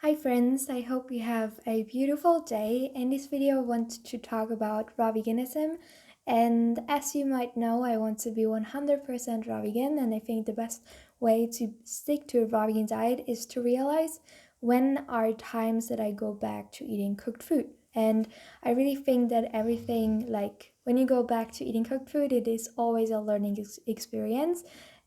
Hi friends, I hope you have a beautiful day. In this video, I want to talk about raw veganism. And as you might know, I want to be 100% raw vegan, and I think the best way to stick to a raw vegan diet is to realize when are times that I go back to eating cooked food. And I really think that everything, like when you go back to eating cooked food, it is always a learning experience.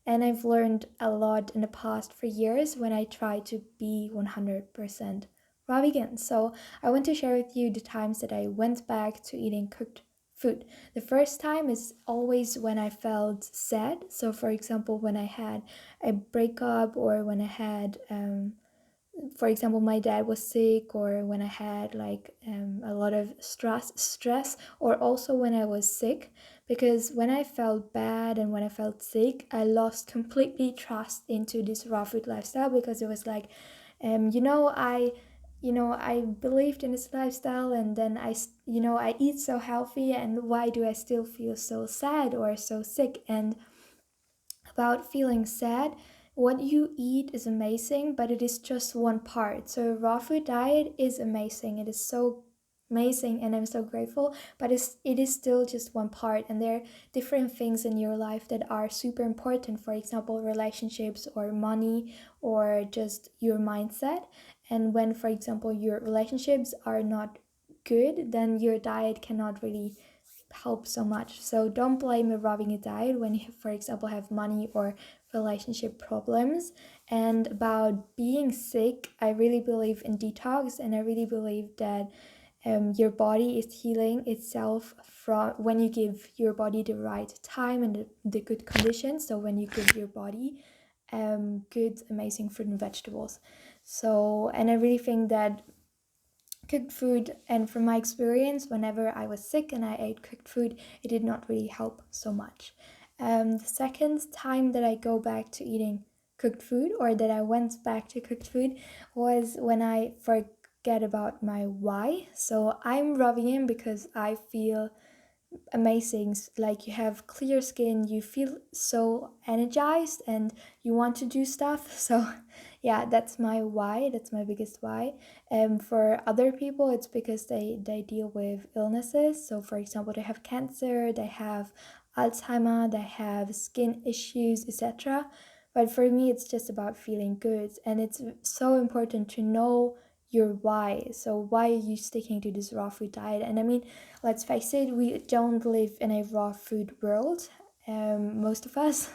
And I've learned a lot in the past for years when I try to be 100% raw vegan. So I want to share with you the times that I went back to eating cooked food. The first time is always when I felt sad. So, for example, when I had a breakup or when I had for example, my dad was sick, or when I had a lot of stress, or also when I was sick, because when I felt bad and when I felt sick, I lost completely trust into this raw food lifestyle, because it was like, I believed in this lifestyle, and then I eat so healthy, and why do I still feel so sad or so sick? And about feeling sad, what you eat is amazing, but it is just one part. So raw food diet is amazing. It is so amazing, and I'm so grateful, but it is still just one part, and there are different things in your life that are super important. For example, relationships or money or just your mindset. And when, for example, your relationships are not good, then your diet cannot really help so much. So don't blame a robbing a diet when you, for example, have money or relationship problems. And about being sick, I really believe in detox, and I really believe that your body is healing itself from when you give your body the right time and the good conditions. So when you give your body good, amazing fruit and vegetables. So, and I really think that cooked food, and from my experience, whenever I was sick and I ate cooked food, it did not really help so much. The second time that I go back to eating cooked food, or that I went back to cooked food, was when I forget about my why. So I'm rubbing in because I feel amazing. Like, you have clear skin, you feel so energized, and you want to do stuff. So yeah, that's my why, that's my biggest why. For other people, it's because they deal with illnesses. So for example, they have cancer, they have Alzheimer, they have skin issues, etc. But for me, it's just about feeling good, and it's so important to know your why. So why are you sticking to this raw food diet? And I mean, let's face it, we don't live in a raw food world, most of us.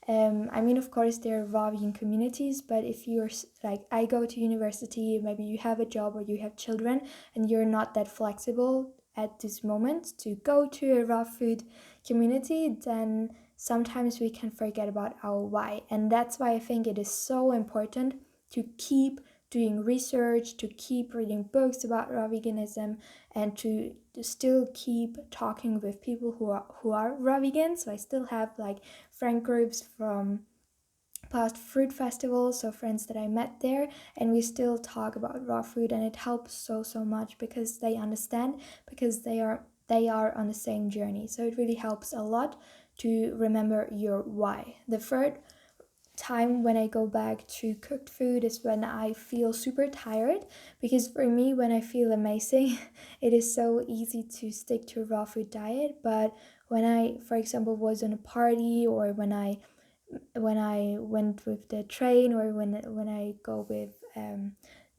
I mean, of course, there are raw vegan communities, but if you're like, I go to university, maybe you have a job or you have children, and you're not that flexible at this moment to go to a raw food community, then sometimes we can forget about our why. And that's why I think it is so important to keep doing research, to keep reading books about raw veganism, and to still keep talking with people who are raw vegan. So I still have like friend groups from past fruit festivals, so friends that I met there, and we still talk about raw food, and it helps so much because they understand, because they are on the same journey. So it really helps a lot to remember your why. The third time when I go back to cooked food is when I feel super tired, because for me, when I feel amazing, it is so easy to stick to a raw food diet. But when I, for example, was on a party, or when I went with the train, or when I go with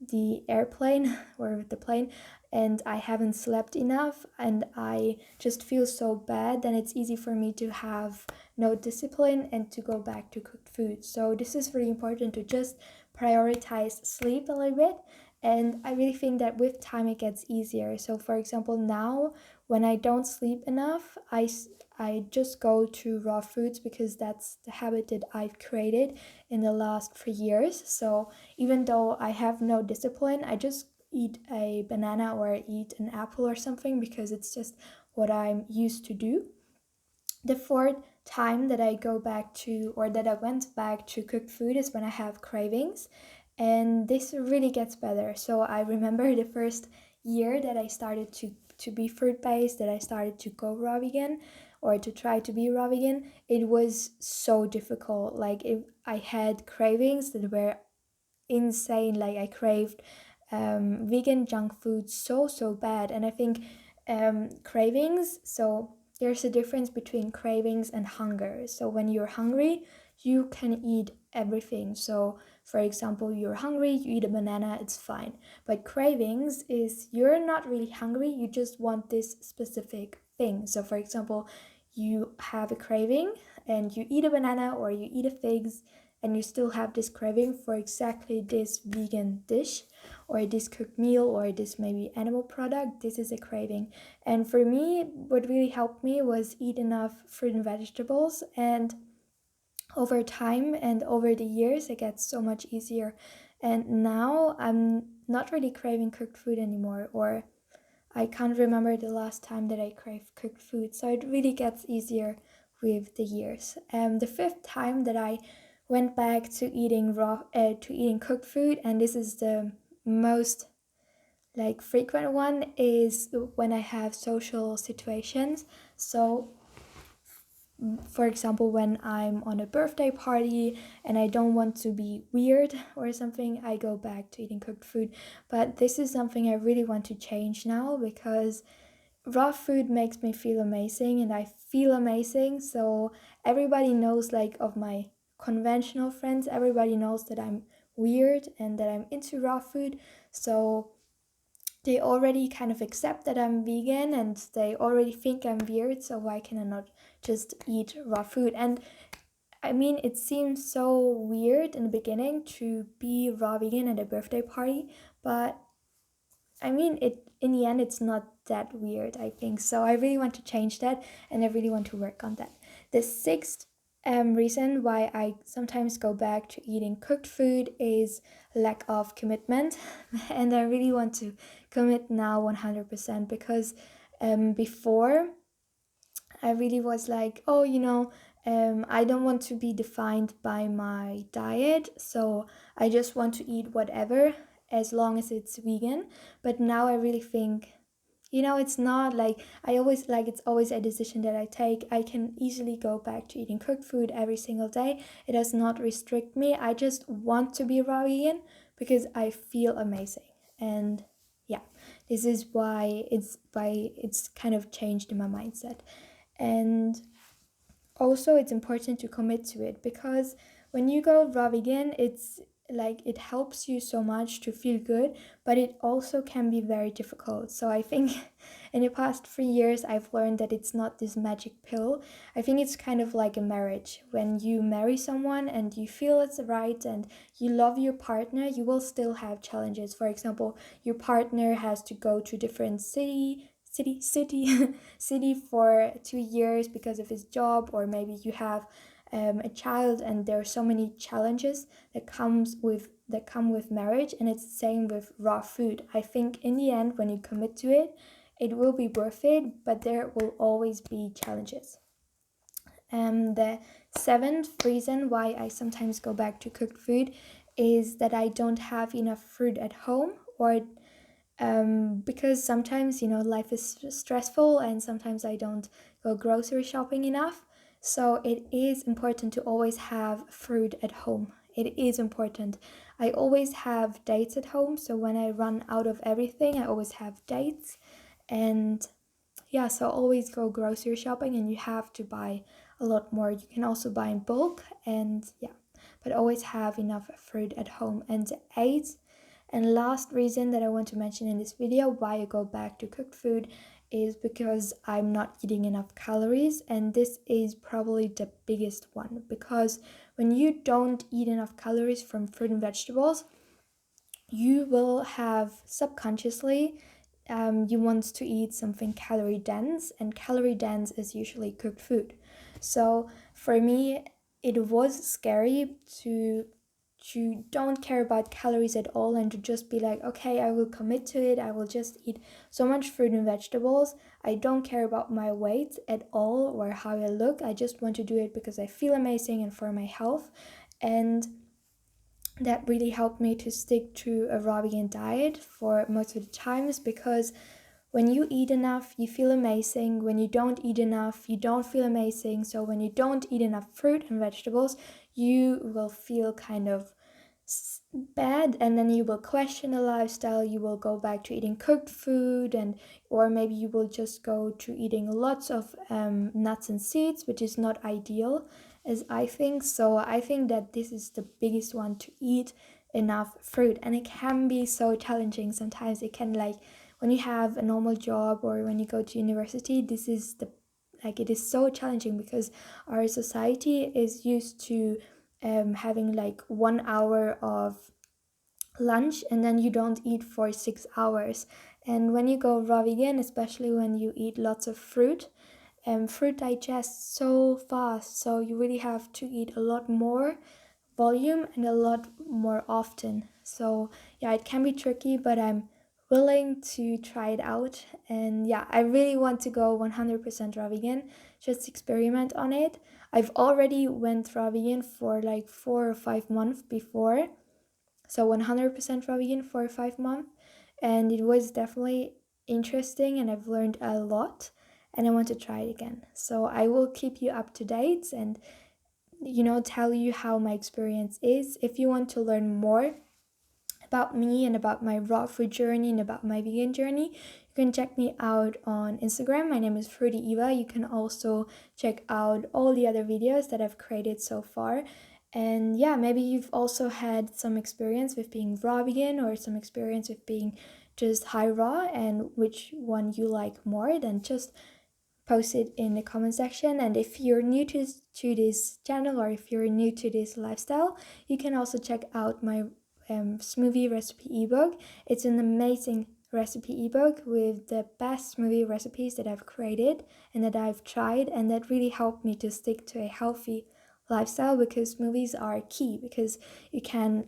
the airplane or with the plane, and I haven't slept enough and I just feel so bad, then it's easy for me to have no discipline and to go back to cooked food. So this is really important to just prioritize sleep a little bit. And I really think that with time it gets easier. So for example, now when I don't sleep enough, I just go to raw foods, because that's the habit that I've created in the last 3 years. So even though I have no discipline, I just eat a banana or I eat an apple or something, because it's just what I'm used to do. The fourth time that I go back to, or that I went back to cooked food, is when I have cravings. And this really gets better. So I remember the first year that I started to be fruit based, that I started to go raw vegan, or to try to be raw vegan, it was so difficult. Like, if I had cravings that were insane. Like I craved vegan junk food so bad. And I think cravings, so there's a difference between cravings and hunger. So when you're hungry, you can eat everything. So for example, you're hungry, you eat a banana, it's fine. But cravings is you're not really hungry, you just want this specific thing. So for example, you have a craving and you eat a banana or you eat a figs, and you still have this craving for exactly this vegan dish or this cooked meal or this maybe animal product. This is a craving. And for me, what really helped me was eat enough fruit and vegetables, and over time and over the years it gets so much easier. And now I'm not really craving cooked food anymore, or I can't remember the last time that I craved cooked food. So it really gets easier with the years. The fifth time that I went back to eating to eating cooked food, and this is the most like frequent one, is when I have social situations. So for example, when I'm on a birthday party and I don't want to be weird or something, I go back to eating cooked food. But this is something I really want to change now, because raw food makes me feel amazing and I feel amazing. So everybody knows, like of my conventional friends, everybody knows that I'm weird and that I'm into raw food. So they already kind of accept that I'm vegan and they already think I'm weird, so why can I not just eat raw food? And I mean, it seems so weird in the beginning to be raw vegan at a birthday party, but I mean, it in the end, it's not that weird, I think. So I really want to change that, and I really want to work on that. The sixth reason why I sometimes go back to eating cooked food is lack of commitment. And I really want to commit now 100%, because before I really was like, oh, I don't want to be defined by my diet, so I just want to eat whatever as long as it's vegan. But now I really think, it's not like it's always a decision that I take. I can easily go back to eating cooked food every single day. It does not restrict me. I just want to be raw vegan because I feel amazing. And yeah, this is why it's kind of changed in my mindset. And also it's important to commit to it, because when you go raw vegan, it's like it helps you so much to feel good, but it also can be very difficult. So I think in the past 3 years I've learned that it's not this magic pill. I think it's kind of like a marriage. When you marry someone and you feel it's right and you love your partner, you will still have challenges. For example, your partner has to go to different city for 2 years because of his job, or maybe you have a child, and there are so many challenges that come with marriage. And it's the same with raw food. I think in the end, when you commit to it, it will be worth it, but there will always be challenges. The seventh reason why I sometimes go back to cooked food is that I don't have enough fruit at home, or because sometimes life is stressful and sometimes I don't go grocery shopping enough. So it is important to always have fruit at home. It is important. I always have dates at home, so when I run out of everything, I always have dates. And yeah, so always go grocery shopping, and you have to buy a lot more. You can also buy in bulk, and yeah, but always have enough fruit at home. And eight and last reason that I want to mention in this video why I go back to cooked food is because I'm not eating enough calories. And this is probably the biggest one, because when you don't eat enough calories from fruit and vegetables, you will have subconsciously you want to eat something calorie dense, and calorie dense is usually cooked food. So for me, it was scary to don't care about calories at all, and to just be like, okay, I will commit to it. I will just eat so much fruit and vegetables. I don't care about my weight at all or how I look. I just want to do it because I feel amazing and for my health. And that really helped me to stick to a raw vegan diet for most of the times, because when you eat enough, you feel amazing. When you don't eat enough, you don't feel amazing. So when you don't eat enough fruit and vegetables, you will feel kind of bad, and then you will question the lifestyle, you will go back to eating cooked food, and or maybe you will just go to eating lots of nuts and seeds, which is not ideal, as I think. So I think that this is the biggest one, to eat enough fruit. And it can be so challenging sometimes. It can, like, when you have a normal job or when you go to university, this is the, like, it is so challenging because our society is used to having like 1 hour of lunch and then you don't eat for 6 hours. And when you go raw vegan, especially when you eat lots of fruit, fruit digests so fast, so you really have to eat a lot more volume and a lot more often. So yeah, it can be tricky, but I'm willing to try it out. And yeah, I really want to go 100% raw vegan, just experiment on it. I've already went raw vegan for like 4 or 5 months before, so 100% raw vegan for 5 months, and it was definitely interesting and I've learned a lot, and I want to try it again. So I will keep you up to date and tell you how my experience is. If you want to learn more about me and about my raw food journey and about my vegan journey, you can check me out on Instagram. My name is Fruity Eva. You can also check out all the other videos that I've created so far. And yeah, maybe you've also had some experience with being raw vegan or some experience with being just high raw, and which one you like more. Then just post it in the comment section. And if you're new to this channel, or if you're new to this lifestyle, you can also check out my smoothie recipe ebook. It's an amazing recipe ebook with the best smoothie recipes that I've created and that I've tried, and that really helped me to stick to a healthy lifestyle, because smoothies are key, because you can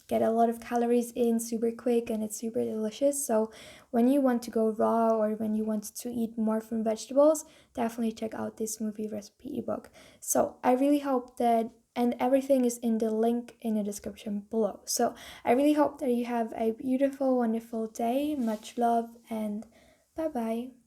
get a lot of calories in super quick and it's super delicious. So when you want to go raw or when you want to eat more from vegetables, definitely check out this smoothie recipe ebook. So I really hope that, and everything is in the link in the description below. So I really hope that you have a beautiful, wonderful day. Much love, and bye bye.